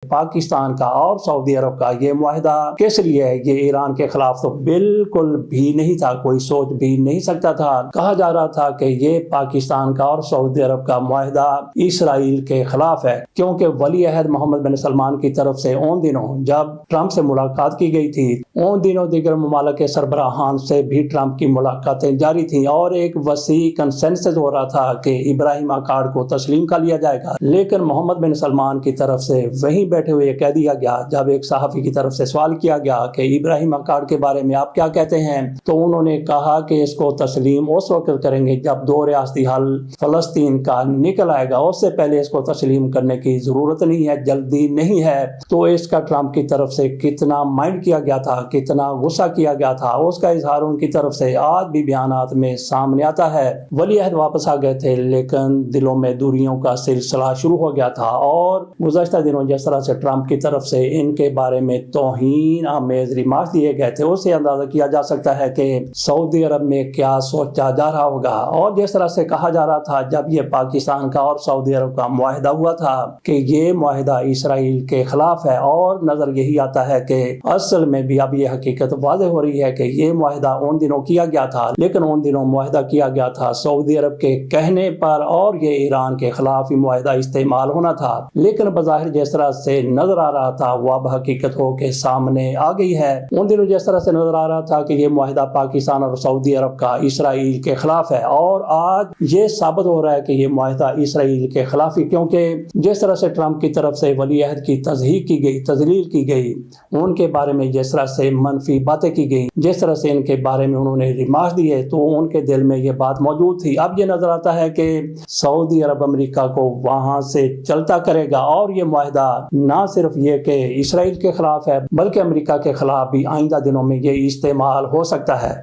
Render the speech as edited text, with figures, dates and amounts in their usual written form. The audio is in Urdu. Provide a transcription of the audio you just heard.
پاکستان کا اور سعودی عرب کا یہ معاہدہ کس لیے ہے؟ یہ ایران کے خلاف تو بالکل بھی نہیں تھا، کوئی سوچ بھی نہیں سکتا تھا۔ کہا جا رہا تھا کہ یہ پاکستان کا اور سعودی عرب کا معاہدہ اسرائیل کے خلاف ہے، کیونکہ ولی عہد محمد بن سلمان کی طرف سے ان دنوں جب ٹرمپ سے ملاقات کی گئی تھی، ان دنوں دیگر ممالک کے سربراہان سے بھی ٹرمپ کی ملاقاتیں جاری تھیں اور ایک وسیع کنسنسس ہو رہا تھا کہ ابراہیم اکارڈ کو تسلیم کر لیا جائے گا۔ لیکن محمد بن سلمان کی طرف سے وہیں بیٹھے ہوئے کہہ دیا گیا، جب ایک صحافی کی طرف سے سوال کیا گیا کہ ابراہیم اکارڈ کے بارے میں آپ کیا کہتے ہیں، تو انہوں نے کہا کہ اس کو تسلیم اس وقت کریں گے جب دو ریاستی حل فلسطین کا نکل آئے گا، اس سے پہلے اس کو تسلیم کرنے کی ضرورت نہیں ہے، جلدی نہیں ہے۔ تو اس کا ٹرمپ کی طرف سے کتنا مائنڈ کیا گیا تھا، کتنا غصہ کیا گیا تھا، اس کا اظہار ان کی طرف سے آج بھی بیانات میں سامنے آتا ہے۔ ولی عہد واپس آ گئے تھے، لیکن دلوں میں دوریوں کا سلسلہ شروع ہو گیا تھا، اور گزشتہ دنوں جس طرح سے ٹرمپ کی طرف سے ان کے بارے میں توہین آمیز ریمارکس دیے گئے تھے، اس سے اندازہ کیا جا سکتا ہے کہ سعودی عرب میں کیا سوچا جا رہا ہوگا۔ اور جس طرح سے کہا جا رہا تھا جب یہ پاکستان کا اور سعودی عرب کا معاہدہ ہوا تھا کہ یہ معاہدہ اسرائیل کے خلاف ہے، اور نظر یہی آتا ہے کہ اصل میں بھی اب یہ حقیقت واضح ہو رہی ہے کہ یہ معاہدہ ان دنوں کیا گیا تھا، لیکن ان دنوں معاہدہ کیا گیا تھا سعودی عرب کے کہنے پر، اور یہ ایران کے خلاف ہی معاہدہ استعمال ہونا تھا۔ لیکن بظاہر جس طرح سے نظر آ رہا تھا وہ اب حقیقت ہو کے سامنے آ گئی ہے۔ ان دنوں جس طرح سے نظر آ رہا تھا کہ یہ معاہدہ پاکستان اور سعودی عرب کا اسرائیل کے خلاف ہے، اور آج یہ ثابت ہو رہا ہے کہ یہ معاہدہ اسرائیل کے خلاف ہی، کیونکہ جس طرح سے ٹرمپ کی طرف سے ولی عہد کی تضحیق کی گئی، تذلیل کی گئی، ان کے بارے میں جس طرح سے منفی باتیں کی گئی، جس طرح سے ان کے بارے میں انہوں نے ریمارکس دیے، تو ان کے دل میں یہ بات موجود تھی۔ اب یہ نظر آتا ہے کہ سعودی عرب امریکہ کو وہاں سے چلتا کرے گا، اور یہ معاہدہ نہ صرف یہ کہ اسرائیل کے خلاف ہے بلکہ امریکہ کے خلاف بھی آئندہ دنوں میں یہ استعمال ہو سکتا ہے۔